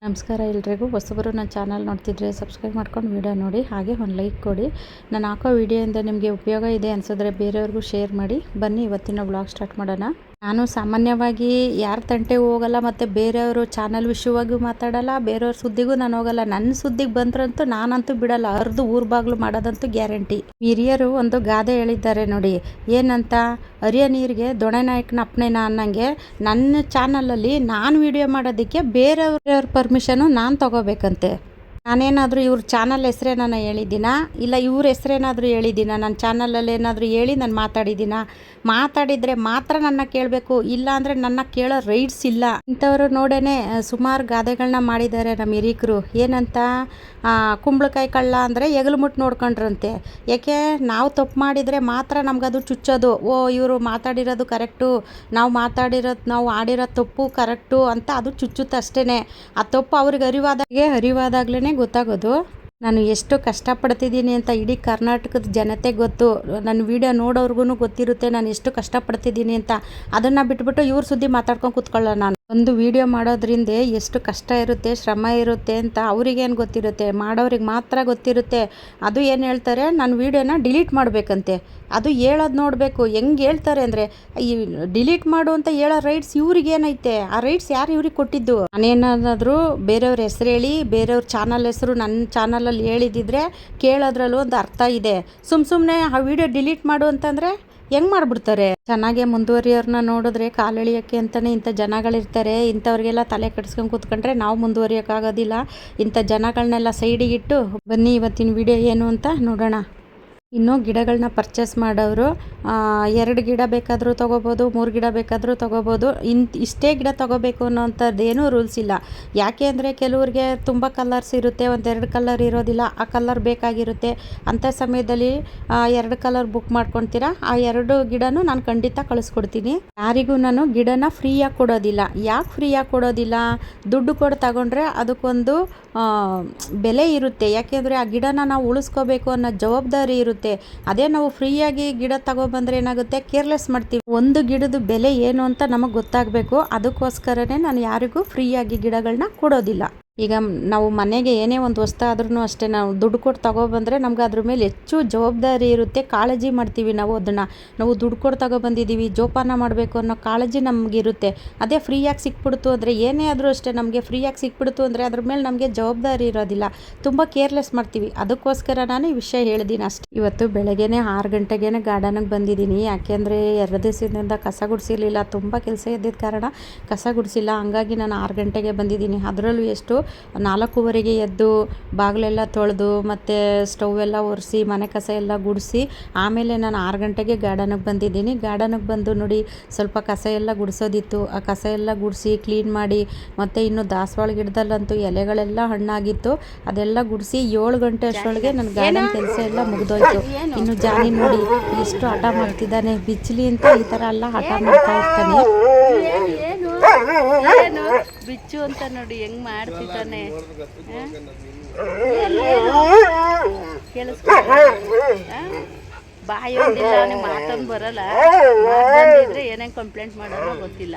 ನಮಸ್ಕಾರ ಎಲ್ರಿಗೂ. ಹೊಸಬರು ನನ್ನ ಚಾನಲ್ ನೋಡ್ತಿದ್ರೆ ಸಬ್ಸ್ಕ್ರೈಬ್ ಮಾಡ್ಕೊಂಡು ವಿಡಿಯೋ ನೋಡಿ, ಹಾಗೆ ಒಂದು ಲೈಕ್ ಕೊಡಿ. ನಾನು ಹಾಕೋ ವಿಡಿಯೋಯಿಂದ ನಿಮಗೆ ಉಪಯೋಗ ಇದೆ ಅನಿಸಿದ್ರೆ ಬೇರೆಯವ್ರಿಗೂ ಶೇರ್ ಮಾಡಿ. ಬನ್ನಿ ಇವತ್ತಿನ ಬ್ಲಾಗ್ ಸ್ಟಾರ್ಟ್ ಮಾಡೋಣ. ನಾನು ಸಾಮಾನ್ಯವಾಗಿ ಯಾರ ತಂಟೆಗೂ ಹೋಗಲ್ಲ, ಮತ್ತು ಬೇರೆಯವರು ಚಾನಲ್ ವಿಷಯವಾಗಿಯೂ ಮಾತಾಡಲ್ಲ, ಬೇರೆಯವ್ರ ಸುದ್ದಿಗೂ ನಾನು ಹೋಗಲ್ಲ. ನನ್ನ ಸುದ್ದಿಗೆ ಬಂದ್ರಂತೂ ನಾನಂತೂ ಬಿಡಲ್ಲ, ಅರ್ದು ಊರು ಬಾಗ್ಲು ಮಾಡೋದಂತೂ ಗ್ಯಾರಂಟಿ. ಹಿರಿಯರು ಒಂದು ಗಾದೆ ಹೇಳಿದ್ದಾರೆ ನೋಡಿ, ಏನಂತ, ಹರಿಯ ನೀರಿಗೆ ದೊಣೆ ನಾಯಕನ ಅಪ್ಪನೇನ ಅನ್ನಂಗೆ ನನ್ನ ಚಾನಲಲ್ಲಿ ನಾನು ವಿಡಿಯೋ ಮಾಡೋದಕ್ಕೆ ಬೇರೆಯವ್ರ ಪರ್ಮಿಷನು ನಾನು ತಗೋಬೇಕಂತೆ. ನಾನೇನಾದರೂ ಇವ್ರ ಚಾನಲ್ ಹೆಸ್ರೇನಾನ ಹೇಳಿದ್ದೀನ, ಇಲ್ಲ ಇವ್ರ ಹೆಸ್ರೇನಾದರೂ ಹೇಳಿದ್ದೀನ, ನನ್ನ ಚಾನಲಲ್ಲಿ ಏನಾದರೂ ಹೇಳಿ ನಾನು ಮಾತಾಡಿದರೆ ಮಾತ್ರ ನನ್ನ ಕೇಳಬೇಕು, ಇಲ್ಲ ಅಂದರೆ ನನ್ನ ಕೇಳೋ ರೈಟ್ಸ್ ಇಲ್ಲ. ಇಂಥವರು ನೋಡೇ ಸುಮಾರು ಗಾದೆಗಳನ್ನ ಮಾಡಿದ್ದಾರೆ ನಮ್ಮ ಹಿರೀಕರು. ಏನಂತ, ಕುಂಬಳಕಾಯಿ ಕಳ್ಳ ಅಂದರೆ ಎಗಲು ಮುಟ್ಟು ನೋಡ್ಕೊಂಡ್ರಂತೆ. ಯಾಕೆ, ನಾವು ತಪ್ಪು ಮಾಡಿದರೆ ಮಾತ್ರ ನಮಗದು ಚುಚ್ಚೋದು. ಓ ಇವರು ಮಾತಾಡಿರೋದು ಕರೆಕ್ಟು, ನಾವು ಆಡಿರೋ ತಪ್ಪು ಕರೆಕ್ಟು ಅಂತ ಅದು ಚುಚ್ಚುತ್ತೆ ಅಷ್ಟೇ. ಆ ತಪ್ಪು ಅವ್ರಿಗೆ ಅರಿವಾದಾಗಲೇ ಗೊತ್ತಾಗೋದು. ನಾನು ಎಷ್ಟು ಕಷ್ಟಪಡ್ತಿದ್ದೀನಿ ಅಂತ ಇಡೀ ಕರ್ನಾಟಕದ ಜನತೆಗೆ ಗೊತ್ತು. ನನ್ನ ವಿಡಿಯೋ ನೋಡೋರ್ಗು ಗೊತ್ತಿರುತ್ತೆ ನಾನು ಎಷ್ಟು ಕಷ್ಟಪಡ್ತಿದ್ದೀನಿ ಅಂತ. ಅದನ್ನು ಬಿಟ್ಬಿಟ್ಟು ಇವ್ರ ಸುದ್ದಿ ಮಾತಾಡ್ಕೊಂಡು ಕೂತ್ಕೊಳ್ಳೋಣ. ನಾನು ಒಂದು ವಿಡಿಯೋ ಮಾಡೋದ್ರಿಂದ ಎಷ್ಟು ಕಷ್ಟ ಇರುತ್ತೆ, ಶ್ರಮ ಇರುತ್ತೆ ಅಂತ ಅವ್ರಿಗೇನು ಗೊತ್ತಿರುತ್ತೆ, ಮಾಡೋರಿಗೆ ಮಾತ್ರ ಗೊತ್ತಿರುತ್ತೆ. ಅದು ಏನು ಹೇಳ್ತಾರೆ, ನನ್ನ ವಿಡಿಯೋನ ಡಿಲೀಟ್ ಮಾಡಬೇಕಂತೆ. ಅದು ಹೇಳೋದು ನೋಡಬೇಕು ಹೆಂಗೆ ಹೇಳ್ತಾರೆ ಅಂದರೆ, ಈ ಡಿಲೀಟ್ ಮಾಡು ಅಂತ ಹೇಳೋ ರೈಟ್ಸ್ ಇವ್ರಿಗೇನೈತೆ, ಆ ರೈಟ್ಸ್ ಯಾರು ಇವ್ರಿಗೆ ಕೊಟ್ಟಿದ್ದು? ನಾನೇನಾದರೂ ಬೇರೆಯವ್ರ ಹೆಸರು ಹೇಳಿ ಬೇರೆಯವ್ರ ಚಾನಲ್ ಹೆಸರು ನನ್ನ ಚಾನಲಲ್ಲಿ ಹೇಳಿದಿದ್ರೆ ಕೇಳೋದ್ರಲ್ಲೂ ಒಂದು ಅರ್ಥ ಇದೆ. ಸುಮ್ಮನೆ ಆ ವಿಡಿಯೋ ಡಿಲೀಟ್ ಮಾಡು ಅಂತಂದರೆ ಹೆಂಗೆ ಮಾಡಿಬಿಡ್ತಾರೆ? ಚೆನ್ನಾಗೆ ಮುಂದುವರಿಯೋರನ್ನ ನೋಡಿದ್ರೆ ಕಾಲೆಳಿಯೋಕ್ಕೆ ಅಂತಲೇ ಇಂಥ ಜನಗಳಿರ್ತಾರೆ. ಇಂಥವ್ರಿಗೆಲ್ಲ ತಲೆ ಕೆಡಿಸ್ಕೊಂಡು ಕೂತ್ಕೊಂಡ್ರೆ ನಾವು ಮುಂದುವರಿಯೋಕ್ಕಾಗೋದಿಲ್ಲ. ಇಂಥ ಜನಗಳನ್ನೆಲ್ಲ ಸೈಡಿಗಿಟ್ಟು ಬನ್ನಿ ಇವತ್ತಿನ ವಿಡಿಯೋ ಏನು ಅಂತ ನೋಡೋಣ. ಇನ್ನು ಗಿಡಗಳನ್ನ ಪರ್ಚೇಸ್ ಮಾಡೋರು 2 ಗಿಡ ಬೇಕಾದರೂ ತೊಗೋಬೋದು, 3 ಗಿಡ ಬೇಕಾದರೂ ತೊಗೋಬೋದು. ಇಷ್ಟೇ ಗಿಡ ತೊಗೋಬೇಕು ಅನ್ನೋಂಥದ್ದೇನೂ ರೂಲ್ಸ್ ಇಲ್ಲ. ಯಾಕೆ ಅಂದರೆ ಕೆಲವ್ರಿಗೆ ತುಂಬ ಕಲರ್ಸ್ ಇರುತ್ತೆ, 1-2 ಕಲರ್ ಇರೋದಿಲ್ಲ, ಆ ಕಲರ್ ಬೇಕಾಗಿರುತ್ತೆ. ಅಂಥ ಸಮಯದಲ್ಲಿ 2 ಕಲರ್ ಬುಕ್ ಮಾಡ್ಕೊಳ್ತೀರಾ, ಆ 2 ಗಿಡನೂ ನಾನು ಖಂಡಿತ ಕಳಿಸ್ಕೊಡ್ತೀನಿ. ಯಾರಿಗೂ ನಾನು ಗಿಡನ ಫ್ರೀಯಾಗಿ ಕೊಡೋದಿಲ್ಲ. ಯಾಕೆ ಫ್ರೀಯಾಗಿ ಕೊಡೋದಿಲ್ಲ? ದುಡ್ಡು ಕೊಟ್ಟು ತಗೊಂಡ್ರೆ ಅದಕ್ಕೊಂದು ಬೆಲೆ ಇರುತ್ತೆ. ಯಾಕೆಂದರೆ ಆ ಗಿಡನ ನಾವು ಉಳಿಸ್ಕೋಬೇಕು ಅನ್ನೋ ಜವಾಬ್ದಾರಿ ಇರುತ್ತೆ. ಅದೇ ನಾವು ಫ್ರೀಯಾಗಿ ಗಿಡ ತಗೊಬಂದ್ರೆ ಏನಾಗುತ್ತೆ, ಕೇರ್ಲೆಸ್ ಮಾಡ್ತೀವಿ. ಒಂದು ಗಿಡದ ಬೆಲೆ ಏನು ಅಂತ ನಮಗೆ ಗೊತ್ತಾಗಬೇಕು. ಅದಕ್ಕೋಸ್ಕರನೇ ನಾನು ಯಾರಿಗೂ ಫ್ರೀಯಾಗಿ ಗಿಡಗಳನ್ನ ಕೊಡೋದಿಲ್ಲ. ಈಗ ನಾವು ಮನೆಗೆ ಏನೇ ಒಂದು ವಸ್ತು ಆದ್ರೂ ಅಷ್ಟೇ, ನಾವು ದುಡ್ಡು ಕೊಟ್ಟು ತಗೊಬಂದರೆ ನಮ್ಗೆ ಅದ್ರ ಮೇಲೆ ಹೆಚ್ಚು ಜವಾಬ್ದಾರಿ ಇರುತ್ತೆ, ಕಾಳಜಿ ಮಾಡ್ತೀವಿ. ನಾವು ದುಡ್ಡು ಕೊಟ್ಟು ತಗೊಬಂದಿದ್ದೀವಿ, ಜೋಪಾನ ಮಾಡಬೇಕು ಅನ್ನೋ ಕಾಳಜಿ ನಮಗಿರುತ್ತೆ. ಅದೇ ಫ್ರೀಯಾಗಿ ಸಿಕ್ಬಿಡ್ತು ಅಂದರೆ, ಏನೇ ಆದರೂ ಅಷ್ಟೇ, ನಮಗೆ ಫ್ರೀಯಾಗಿ ಸಿಕ್ಬಿಡ್ತು ಅಂದರೆ ಅದ್ರ ಮೇಲೆ ನಮಗೆ ಜವಾಬ್ದಾರಿ ಇರೋದಿಲ್ಲ, ತುಂಬ ಕೇರ್ಲೆಸ್ ಮಾಡ್ತೀವಿ. ಅದಕ್ಕೋಸ್ಕರ ನಾನು ಈ ವಿಷಯ ಹೇಳಿದ್ದೀನಿ ಅಷ್ಟೇ. ಇವತ್ತು ಬೆಳಗ್ಗೆನೇ 6 ಗಂಟೆಗೆ ಗಾರ್ಡನಿಗೆ ಬಂದಿದ್ದೀನಿ. ಯಾಕೆಂದರೆ 2 ದಿವಸದಿಂದ ಕಸ ಗುಡಿಸಿರಲಿಲ್ಲ, ತುಂಬ ಕೆಲಸ ಇದ್ದಿದ್ದ ಕಾರಣ ಕಸ ಗುಡಿಸಿಲ್ಲ. ಹಂಗಾಗಿ ನಾನು 6 ಗಂಟೆಗೆ ಬಂದಿದ್ದೀನಿ. ಅದರಲ್ಲೂ ಎಷ್ಟು 4:15ಗೆ ಎದ್ದು ಬಾಗಿಲೆಲ್ಲ ತೊಳೆದು ಮತ್ತು ಸ್ಟವ್ ಎಲ್ಲ ಒರೆಸಿ ಮನೆ ಕಸ ಎಲ್ಲ ಗುಡಿಸಿ ಆಮೇಲೆ ನಾನು 6 ಗಂಟೆಗೆ ಗಾರ್ಡನಿಗೆ ಬಂದಿದ್ದೀನಿ. ಗಾರ್ಡನಿಗೆ ಬಂದು ನೋಡಿ, ಸ್ವಲ್ಪ ಕಸ ಎಲ್ಲ ಗುಡಿಸೋದಿತ್ತು. ಆ ಕಸ ಎಲ್ಲ ಗುಡಿಸಿ ಕ್ಲೀನ್ ಮಾಡಿ, ಮತ್ತು ಇನ್ನು ದಾಸವಾಳ ಗಿಡದಲ್ಲಂತೂ ಎಲೆಗಳೆಲ್ಲ ಹಣ್ಣಾಗಿತ್ತು, ಅದೆಲ್ಲ ಗುಡಿಸಿ 7 ಗಂಟೆ ಅಷ್ಟರೊಳಗೆ ನನ್ನ ಗಾರ್ಡನ್ ಕೆಲಸ ಎಲ್ಲ ಮುಗಿದೋಯ್ತು. ಇನ್ನು ಜಾನಿ ನೋಡಿ ಎಷ್ಟು ಹಠ ಮಾಡ್ತಿದ್ದಾನೆ, ಬಿಚ್ಚಲಿ ಅಂತ ಈ ಥರ ಎಲ್ಲ ಹಠ ಮಾಡ್ತಾ ಇರ್ತಾನೆ. ಬಿಚ್ಚು ಅಂತ ನೋಡಿ ಹೆಂಗ್ ಮಾಡ್ತಿದ್ದಾನೆ, ಬಾಯಿ ಒಂದಿಲ್ಲ, ಅವನಿಗೆ ಮಾತೊಂದು ಬರಲ್ಲ. ಬಂದಿದ್ರೆ ಏನೇನು ಕಂಪ್ಲೇಂಟ್ ಮಾಡೋದು ಗೊತ್ತಿಲ್ಲ.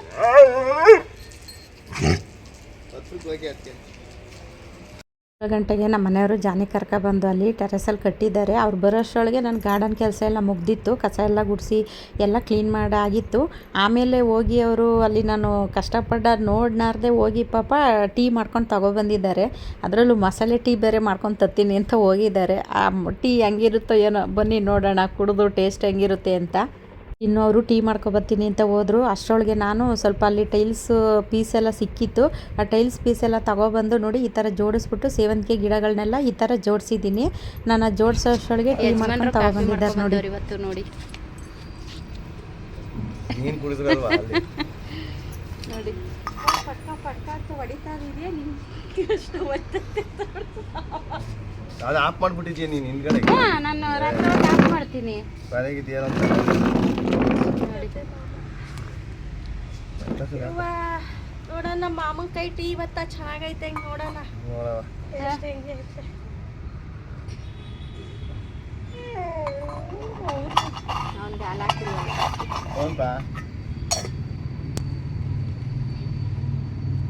6 ಗಂಟೆಗೆ ನಮ್ಮ ಮನೆಯವರು ಜಾನಿ ಬಂದು ಅಲ್ಲಿ ಟೆರೆಸಲ್ಲಿ ಕಟ್ಟಿದ್ದಾರೆ. ಅವ್ರು ಬರೋಷ್ಟರೊಳಗೆ ನನ್ನ ಗಾರ್ಡನ್ ಕೆಲಸ ಎಲ್ಲ ಮುಗ್ದಿತ್ತು. ಕಸ ಎಲ್ಲ ಗುಡಿಸಿ ಎಲ್ಲ ಕ್ಲೀನ್ ಮಾಡಾಗಿತ್ತು. ಆಮೇಲೆ ಹೋಗಿ ಅವರು ಅಲ್ಲಿ ನಾನು ಕಷ್ಟಪಟ್ಟ ನೋಡ್ನಾರ್ದೆ ಹೋಗಿ ಪಾಪ ಟೀ ಮಾಡ್ಕೊಂಡು ತಗೊಬಂದಿದ್ದಾರೆ. ಅದರಲ್ಲೂ ಮಸಾಲೆ ಟೀ ಬೇರೆ ಮಾಡ್ಕೊಂಡು ತತ್ತೀನಿ ಅಂತ ಹೋಗಿದ್ದಾರೆ. ಆ ಟೀ ಹೆಂಗಿರುತ್ತೋ ಏನೋ, ಬನ್ನಿ ನೋಡೋಣ ಕುಡಿದು ಟೇಸ್ಟ್ ಹೆಂಗಿರುತ್ತೆ ಅಂತ. ಇನ್ನು ಅವರು ಟೀ ಮಾಡ್ಕೊಬರ್ತೀನಿ ಅಂತ ಹೋದರು. ಅಷ್ಟರೊಳಗೆ ನಾನು ಸ್ವಲ್ಪ ಅಲ್ಲಿ ಟೈಲ್ಸ್ ಪೀಸೆಲ್ಲ ಸಿಕ್ಕಿತ್ತು. ಆ ಟೈಲ್ಸ್ ಪೀಸೆಲ್ಲ ತಗೊಬಂದು ನೋಡಿ ಈ ಥರ ಜೋಡಿಸ್ಬಿಟ್ಟು ಸೇವಂತಿಗೆ ಗಿಡಗಳನ್ನೆಲ್ಲ ಈ ಥರ ಜೋಡಿಸಿದ್ದೀನಿ. ನಾನು ಆ ಜೋಡಿಸೋಷ್ಟರೊಳಗೆ ಟೀ ಮಾಡ್ಕೊಂಡು ತಗೊಬಂದಿದ್ದಾರೆ ನೋಡಿ. ಇವತ್ತು ನೋಡಿ ನೋಡಿ ಹೊಡಿತಾ ಇದೆಯಾ, ಅದು ಆಫ್ ಮಾಡ್ಬಿಟ್ಟಿದ್ದೀಯ ನೀನು ಹಿಂದ್ಗಡೆ. ನಾನು ರಾತ್ರಿ ಆಫ್ ಮಾಡ್ತೀನಿ. ಬರೆಗಿದೆಯಲ್ಲ ನೋಡೋಣ. ನಮ್ಮ ಮಾಮನ ಕೈ ಟೀ ಇವತ್ತ ಚೆನ್ನಾಗೈತೆ, ಹೆಂಗೆ ನೋಡೋಣ ಹೆಂಗೆ ಐತೆ. ಅವ್ನಿಗೆ ಹಾಲು ಹಾಕಿಲ್ಲ.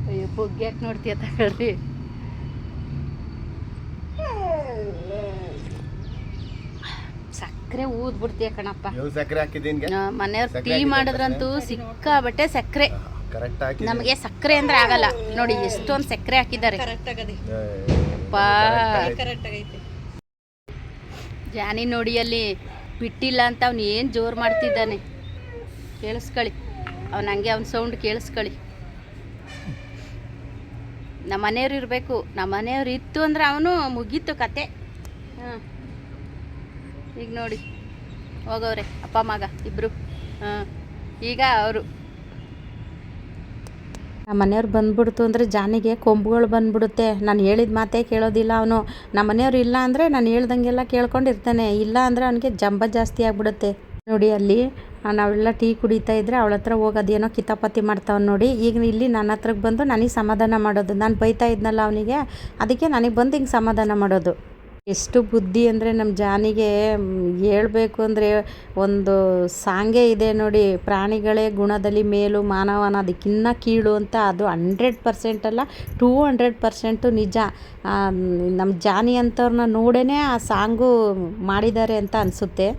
ಅಯ್ಯೋ ಬೊಗ್ಗೆ ಯಾಕೆ ನೋಡ್ತೀಯ ತಗೊಳ್ರಿ. ಸಕ್ಕರೆ ಊದ್ಬಿಡ್ತೀಯ ಕಣಪ್ಪ. ಸಕ್ಕರೆ ಹಾಕಿದ್ದೀನಿ ಮನೆಯವ್ರು ಟೀ ಮಾಡಿದ್ರಂತೂ ಸಿಕ್ಕಾಬಟ್ಟೆ ಸಕ್ಕರೆ. ಕರೆಕ್ಟ್ ಹಾಕಿ. ನಮಗೆ ಸಕ್ಕರೆ ಅಂದ್ರೆ ಆಗಲ್ಲ ನೋಡಿ, ಎಷ್ಟೊಂದು ಸಕ್ಕರೆ ಹಾಕಿದ್ದಾರೆ. ಜಾನಿ ನೋಡಿ ಅಲ್ಲಿ ಬಿಟ್ಟಿಲ್ಲ ಅಂತ ಅವ್ನು ಏನು ಜೋರು ಮಾಡ್ತಿದ್ದಾನೆ. ಕೇಳಿಸ್ಕೊಳ್ಳಿ, ಅವ್ನು ಹಂಗೆ ಅವ್ನ ಸೌಂಡ್ ಕೇಳಿಸ್ಕೊಳ್ಳಿ. ನಮ್ಮ ಮನೆಯವ್ರು ಇರಬೇಕು, ನಮ್ಮ ಮನೆಯವ್ರು ಇತ್ತು ಅಂದ್ರೆ ಅವನು ಮುಗೀತು ಕತೆ. ಹಾಂ, ಈಗ ನೋಡಿ ಹೋಗವ್ರೆ ಅಪ್ಪ ಮಗ ಇಬ್ಬರು. ಹಾಂ, ಈಗ ಅವರು ನಮ್ಮ ಮನೆಯವ್ರು ಬಂದ್ಬಿಡ್ತು ಅಂದರೆ ಜಾನಿಗೆ ಕೊಂಬುಗಳು ಬಂದ್ಬಿಡುತ್ತೆ. ನಾನು ಹೇಳಿದ ಮಾತೇ ಕೇಳೋದಿಲ್ಲ ಅವನು. ನಮ್ಮ ಮನೆಯವ್ರು ಇಲ್ಲ ಅಂದರೆ ನಾನು ಹೇಳ್ದಂಗೆಲ್ಲ ಕೇಳ್ಕೊಂಡಿರ್ತಾನೆ, ಇಲ್ಲ ಅಂದರೆ ಅವನಿಗೆ ಜಂಬ ಜಾಸ್ತಿ ಆಗಿಬಿಡುತ್ತೆ. ನೋಡಿ ಅಲ್ಲಿ ನಾವೆಲ್ಲ ಟೀ ಕುಡಿತಾ ಇದ್ದರೆ ಅವಳ ಹತ್ರ ಹೋಗಿ ಅದೇನೋ ಕಿತಾಪತಿ ಮಾಡ್ತಾವೆ ನೋಡಿ. ಈಗ ಇಲ್ಲಿ ನನ್ನ ಹತ್ರಕ್ಕೆ ಬಂದು ನನಗೆ ಸಮಾಧಾನ ಮಾಡೋದು. ನಾನು ಬೈತಾ ಇದ್ನಲ್ಲ ಅವನಿಗೆ, ಅದಕ್ಕೆ ನನಗೆ ಬಂದು ಹಿಂಗೆ ಸಮಾಧಾನ ಮಾಡೋದು. ಎಷ್ಟು ಬುದ್ಧಿ ಅಂದರೆ ನಮ್ಮ ಜಾನಿಗೆ ಹೇಳಬೇಕು ಅಂದರೆ ಒಂದು ಸಾಂಗೇ ಇದೆ ನೋಡಿ, ಪ್ರಾಣಿಗಳೇ ಗುಣದಲ್ಲಿ ಮೇಲು ಮಾನವನ ಅದಕ್ಕಿನ್ನ ಕೀಳು ಅಂತ. ಅದು 100% ಅಲ್ಲ 200% ನಿಜ. ನಮ್ಮ ಜಾನಿ ಅಂಥವ್ರನ್ನ ನೋಡೇ ಆ ಸಾಂಗು ಮಾಡಿದ್ದಾರೆ ಅಂತ ಅನಿಸುತ್ತೆ.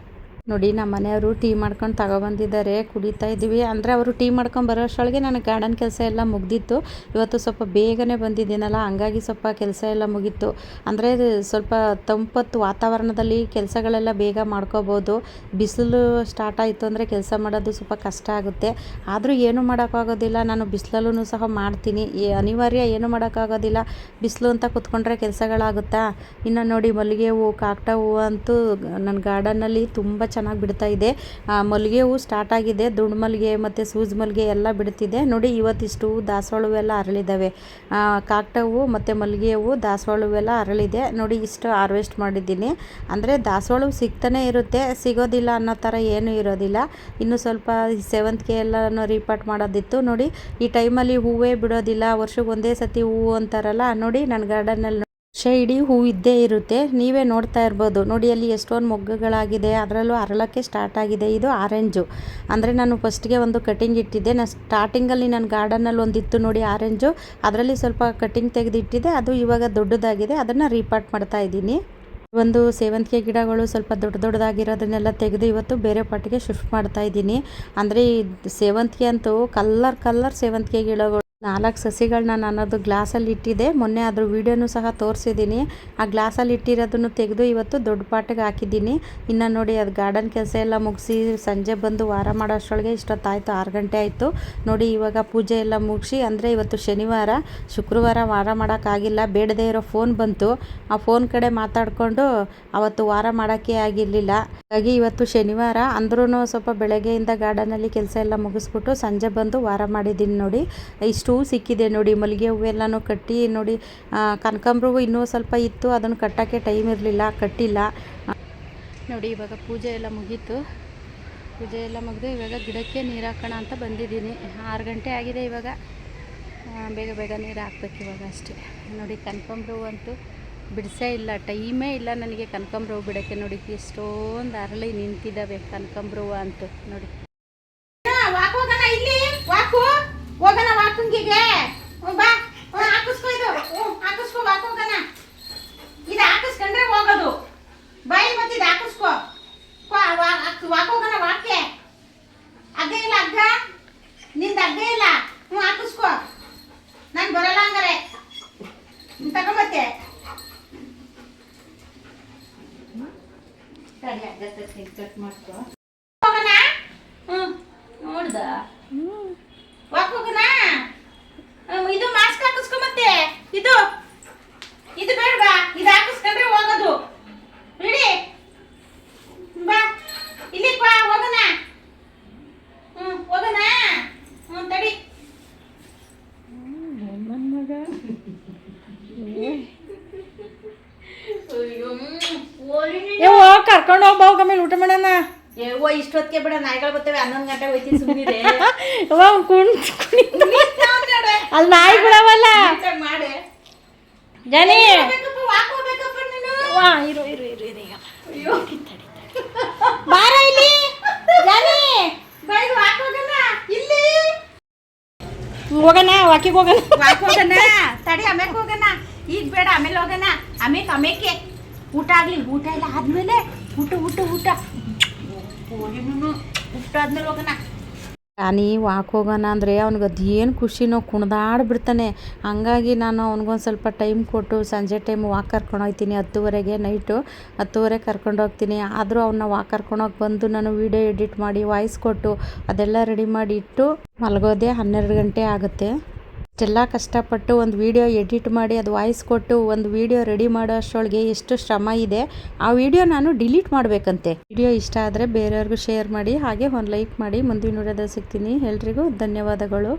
ನೋಡಿ ನಮ್ಮ ಮನೆಯವರು ಟೀ ಮಾಡ್ಕೊಂಡು ತಗೊಬಂದಿದ್ದಾರೆ, ಕುಡಿತಾ ಇದ್ದೀವಿ. ಅಂದರೆ ಅವರು ಟೀ ಮಾಡ್ಕೊಂಡು ಬರೋ ಅಷ್ಟರೊಳಗೆ ನನಗೆ ಗಾರ್ಡನ್ ಕೆಲಸ ಎಲ್ಲ ಮುಗ್ದಿತ್ತು. ಇವತ್ತು ಸ್ವಲ್ಪ ಬೇಗನೆ ಬಂದಿದ್ದೀನಲ್ಲ, ಹಂಗಾಗಿ ಸ್ವಲ್ಪ ಕೆಲಸ ಎಲ್ಲ ಮುಗೀತು. ಅಂದರೆ ಸ್ವಲ್ಪ ತಂಪತ್ತು ವಾತಾವರಣದಲ್ಲಿ ಕೆಲಸಗಳೆಲ್ಲ ಬೇಗ ಮಾಡ್ಕೋಬೋದು. ಬಿಸಿಲು ಸ್ಟಾರ್ಟ್ ಆಯಿತು ಅಂದರೆ ಕೆಲಸ ಮಾಡೋದು ಸ್ವಲ್ಪ ಕಷ್ಟ ಆಗುತ್ತೆ. ಆದರೂ ಏನೂ ಮಾಡೋಕ್ಕಾಗೋದಿಲ್ಲ, ನಾನು ಬಿಸಿಲಲ್ಲೂ ಸಹ ಮಾಡ್ತೀನಿ. ಅನಿವಾರ್ಯ, ಏನೂ ಮಾಡೋಕ್ಕಾಗೋದಿಲ್ಲ. ಬಿಸಿಲು ಅಂತ ಕೂತ್ಕೊಂಡ್ರೆ ಕೆಲಸಗಳಾಗುತ್ತಾ. ಇನ್ನು ನೋಡಿ ಮಲ್ಲಿಗೆ ಹೂವು, ಕಾಕಡ ಹೂವು ಅಂತೂ ನನ್ನ ಗಾರ್ಡನ್ನಲ್ಲಿ ತುಂಬ ಚೆನ್ನಾಗಿ ಬಿಡ್ತಾ ಇದೆ. ಮಲ್ಲಿಗೆ ಹೂವು ಸ್ಟಾರ್ಟ್ ಆಗಿದೆ, ದುಂಡು ಮಲ್ಲಿಗೆ ಮತ್ತು ಸೂಜಿ ಮಲ್ಲಿಗೆ ಎಲ್ಲ ಬಿಡ್ತಿದೆ ನೋಡಿ. ಇವತ್ತಿಷ್ಟು ದಾಸವಾಳ ಹೂವೆಲ್ಲ ಅರಳಿದ್ದಾವೆ. ಕಾಕಡ ಹೂವು ಮತ್ತು ಮಲ್ಲಿಗೆ ಹೂವು, ದಾಸವಾಳ ಹೂವೆಲ್ಲ ಅರಳಿದೆ ನೋಡಿ. ಇಷ್ಟು ಹಾರ್ವೆಸ್ಟ್ ಮಾಡಿದ್ದೀನಿ. ಅಂದರೆ ದಾಸವಾಳ ಹೂವು ಸಿಗ್ತಾನೆ ಇರುತ್ತೆ, ಸಿಗೋದಿಲ್ಲ ಅನ್ನೋ ಥರ ಏನೂ ಇರೋದಿಲ್ಲ. ಇನ್ನು ಸ್ವಲ್ಪ ಸೇವಂತಿಗೆ ಎಲ್ಲನೂ ರೀಪಾಟ್ ಮಾಡೋದಿತ್ತು ನೋಡಿ. ಈ ಟೈಮಲ್ಲಿ ಹೂವೇ ಬಿಡೋದಿಲ್ಲ, ವರ್ಷಕ್ಕೆ ಒಂದೇ ಸತಿ ಹೂವು ಅಂತಾರಲ್ಲ ನೋಡಿ. ನನ್ನ ಗಾರ್ಡನ್ನಲ್ಲಿ ಇಡೀ ಹೂವು ಇದ್ದೇ ಇರುತ್ತೆ, ನೀವೇ ನೋಡ್ತಾ ಇರ್ಬೋದು ನೋಡಿ. ಅಲ್ಲಿ ಎಷ್ಟೊಂದು ಮೊಗ್ಗುಗಳಾಗಿದೆ, ಅದರಲ್ಲೂ ಅರಳಕ್ಕೆ ಸ್ಟಾರ್ಟ್ ಆಗಿದೆ. ಇದು ಆರೆಂಜು. ಅಂದರೆ ನಾನು ಫಸ್ಟ್ಗೆ ಒಂದು ಕಟಿಂಗ್ ಇಟ್ಟಿದ್ದೆ. ನಾನು ಸ್ಟಾರ್ಟಿಂಗಲ್ಲಿ ನನ್ನ ಗಾರ್ಡನಲ್ಲಿ ಒಂದಿತ್ತು ನೋಡಿ ಆರೆಂಜು, ಅದರಲ್ಲಿ ಸ್ವಲ್ಪ ಕಟಿಂಗ್ ತೆಗೆದಿಟ್ಟಿದ್ದೆ. ಅದು ಇವಾಗ ದೊಡ್ಡದಾಗಿದೆ, ಅದನ್ನು ರೀಪಾಟ್ ಮಾಡ್ತಾ ಇದ್ದೀನಿ. ಒಂದು ಸೇವಂತಿಗೆ ಗಿಡಗಳು ಸ್ವಲ್ಪ ದೊಡ್ಡದಾಗಿರೋದನ್ನೆಲ್ಲ ತೆಗೆದು ಇವತ್ತು ಬೇರೆ ಪಾಟಿಗೆ ಶಿಫ್ಟ್ ಮಾಡ್ತಾ ಇದ್ದೀನಿ. ಅಂದರೆ ಈ ಸೇವಂತಿಗೆ ಅಂತೂ ಕಲ್ಲರ್ ಸೇವಂತಿಗೆ ಗಿಡಗಳು 4 ಸಸಿಗಳನ್ನ ನಾನದು ಗ್ಲಾಸಲ್ಲಿ ಇಟ್ಟಿದ್ದೆ. ಮೊನ್ನೆ ಅದ್ರ ವೀಡಿಯೋನು ಸಹ ತೋರಿಸಿದ್ದೀನಿ. ಆ ಗ್ಲಾಸಲ್ಲಿ ಇಟ್ಟಿರೋದನ್ನು ತೆಗೆದು ಇವತ್ತು ದೊಡ್ಡ ಪಾಟಿಗೆ ಹಾಕಿದ್ದೀನಿ. ಇನ್ನು ನೋಡಿ ಅದು ಗಾರ್ಡನ್ ಕೆಲಸ ಎಲ್ಲ ಮುಗಿಸಿ ಸಂಜೆ ಬಂದು ವಾರ ಮಾಡೋ ಅಷ್ಟರೊಳಗೆ ಇಷ್ಟೊತ್ತಾಯಿತು, 6 ಗಂಟೆ ಆಯಿತು ನೋಡಿ. ಇವಾಗ ಪೂಜೆ ಎಲ್ಲ ಮುಗಿಸಿ, ಅಂದರೆ ಇವತ್ತು ಶನಿವಾರ, ಶುಕ್ರವಾರ ವಾರ ಮಾಡೋಕ್ಕಾಗಿಲ್ಲ, ಬೇಡದೇ ಇರೋ ಫೋನ್ ಬಂತು. ಆ ಫೋನ್ ಕಡೆ ಮಾತಾಡಿಕೊಂಡು ಅವತ್ತು ವಾರ ಮಾಡೋಕ್ಕೆ ಆಗಿರಲಿಲ್ಲ. ಹಾಗಾಗಿ ಇವತ್ತು ಶನಿವಾರ ಅಂದ್ರೂ ಸ್ವಲ್ಪ ಬೆಳಗ್ಗೆಯಿಂದ ಗಾರ್ಡನಲ್ಲಿ ಕೆಲಸ ಎಲ್ಲ ಮುಗಿಸ್ಬಿಟ್ಟು ಸಂಜೆ ಬಂದು ವಾರ ಮಾಡಿದ್ದೀನಿ ನೋಡಿ. ಇಷ್ಟು ಸಿಕ್ಕಿದೆ ನೋಡಿ. ಮಲ್ಲಿಗೆ ಹೂವೆಲ್ಲನೂ ಕಟ್ಟಿ ನೋಡಿ. ಕನಕಾಂಬರ ಹೂವು ಇನ್ನೂ ಸ್ವಲ್ಪ ಇತ್ತು, ಅದನ್ನು ಕಟ್ಟೋಕ್ಕೆ ಟೈಮ್ ಇರಲಿಲ್ಲ, ಕಟ್ಟಿಲ್ಲ ನೋಡಿ. ಇವಾಗ ಪೂಜೆ ಎಲ್ಲ ಮುಗೀತು. ಪೂಜೆ ಎಲ್ಲ ಮುಗಿದು ಇವಾಗ ಗಿಡಕ್ಕೆ ನೀರು ಹಾಕೋಣ ಅಂತ ಬಂದಿದ್ದೀನಿ. 6 ಗಂಟೆ ಆಗಿದೆ ಇವಾಗ. ಬೇಗ ನೀರು ಹಾಕ್ಬೇಕು ಇವಾಗ ಅಷ್ಟೇ ನೋಡಿ. ಕನಕಾಂಬರ ಹೂವು ಅಂತೂ ಬಿಡಿಸೇ ಇಲ್ಲ, ಟೈಮೇ ಇಲ್ಲ ನನಗೆ ಕನಕಾಂಬರ ಹೂವು ಬಿಡೋಕ್ಕೆ ನೋಡಿ. ಎಷ್ಟೊಂದು ಅರಳಿ ನಿಂತಿದ್ದಾವೆ ಕನಕಾಂಬರ ಹೂವು ಅಂತೂ ನೋಡಿ. ಹೋಗೋಣ ವಾಕಿಂಗಿಗೆ, ಬಾ ಹಾಕಿಸ್ಕೊ, ಇದು ಹಾಕಿಸ್ಕೊ, ಹೋಗೋಣ. ಇದು ಹಾಕಿಸ್ಕೊಂಡ್ರೆ ಹೋಗೋದು, ಬಾಯಿ ಮತ್ತೆ ಇದು ಹಾಕಿಸ್ಕೊ, ಹೋಗೋಣ ವಾಕೆ. ಅಗ್ಗ ಇಲ್ಲ, ಅಗ್ಗ ನಿಂದ ಅಗ್ಗ ಇಲ್ಲ, ಹಾಕಿಸ್ಕೊ. ನಾನು ಬರಲ್ಲ ಹಂಗಾರೆ, ತಗೊಂಬತ್ತೆ ಕಟ್ ಮಾಡ್ಕೊ. ಹೋಗೋಣ. ನೋಡ್ದ ಹೋಗೋಣ. ಇದು ಮಾಸ್ಕ್ ಹಾಕಿಸ್ಕೊ, ಮತ್ತೆ ಇದು ಬೇಡವಾ, ಇದು ಹಾಕಿಸ್ಕೊಂಡ್ರೆ ಹೋಗೋದು. ಇಡಿ ಬಾ, ಇಲ್ಲಿ ಬಾ, ಹೋಗೋಣ. ಹೋಗೋಣ. ತಡಿ ಕರ್ಕೊಂಡು ಹೋಗ್ಬಾ, ಮೇಲೆ ಊಟ ಮಾಡೋಣ. ಇಷ್ಟೊತ್ತಿಗೆ ಬಿಡ, ನಾಯಿಗಳು ಬರ್ತವೆ. 11 ಗಂಟೆ ಹೋಯ್ತೀನಿ, ಸುಮ್ಮನೆ ಅಲ್ಲಿ ನಾಯಿ ಬಿಡವಲ್ಲ ಮಾಡಿ. ಜಾನಿ ಇರು ಬಾರ ಇಲ್ಲಿ ಜಾನಿ. ಇಲ್ಲಿ ಹೋಗೋಣ ವಾಕಿಗೆ ಹೋಗೋಣ. ವಾಕ್ ಹೋಗೋಣ ತಡಿ ಆಮೇಲೆ ಹೋಗೋಣ ಈಗ ಬೇಡ ಆಮೇಲೆ ಹೋಗೋಣ ಆಮೇಲೆ ಊಟ ಆಗ್ಲಿ ಊಟ ಎಲ್ಲ ಆದ್ಮೇಲೆ ಊಟ ಊಟ ಆದ್ಮೇಲೆ ಹೋಗೋಣ. ನಾನು ವಾಕ್ ಹೋಗೋಣ ಅಂದರೆ ಅವ್ನಿಗೆ ಅದೇನು ಖುಷಿನೋ ಕುಣ್ದಾಡ್ಬಿಡ್ತಾನೆ. ಹಂಗಾಗಿ ನಾನು ಅವ್ನಿಗೊಂದು ಸ್ವಲ್ಪ ಟೈಮ್ ಕೊಟ್ಟು ಸಂಜೆ ಟೈಮ್ ವಾಕ್ ಕರ್ಕೊಂಡು ಹೋಗ್ತೀನಿ. 10:30ಗೆ ನೈಟು 10:30 ಕರ್ಕೊಂಡು ಹೋಗ್ತೀನಿ. ಆದರೂ ಅವನ್ನ ವಾಕ್ ಕರ್ಕೊಂಡೋಗಿ ಬಂದು ನಾನು ವೀಡಿಯೋ ಎಡಿಟ್ ಮಾಡಿ ವಾಯ್ಸ್ ಕೊಟ್ಟು ಅದೆಲ್ಲ ರೆಡಿ ಮಾಡಿ ಇಟ್ಟು ಮಲಗೋದೆ 12 ಗಂಟೆ ಆಗುತ್ತೆ. ಇಷ್ಟೆಲ್ಲ ಕಷ್ಟಪಟ್ಟು ಒಂದು ವೀಡಿಯೋ ಎಡಿಟ್ ಮಾಡಿ ಅದು ವಾಯ್ಸ್ ಕೊಟ್ಟು ಒಂದು ವೀಡಿಯೋ ರೆಡಿ ಮಾಡೋ ಅಷ್ಟರೊಳಗೆ ಎಷ್ಟು ಶ್ರಮ ಇದೆ. ಆ ವಿಡಿಯೋ ನಾನು ಡಿಲೀಟ್ ಮಾಡಬೇಕಂತೆ. ವಿಡಿಯೋ ಇಷ್ಟ ಆದರೆ ಬೇರೆಯವ್ರಿಗೂ ಶೇರ್ ಮಾಡಿ, ಹಾಗೆ ಒಂದು ಲೈಕ್ ಮಾಡಿ. ಮುಂದಿನ ವಿಡಿಯೋದಲ್ಲಿ ಸಿಗ್ತೀನಿ. ಎಲ್ರಿಗೂ ಧನ್ಯವಾದಗಳು.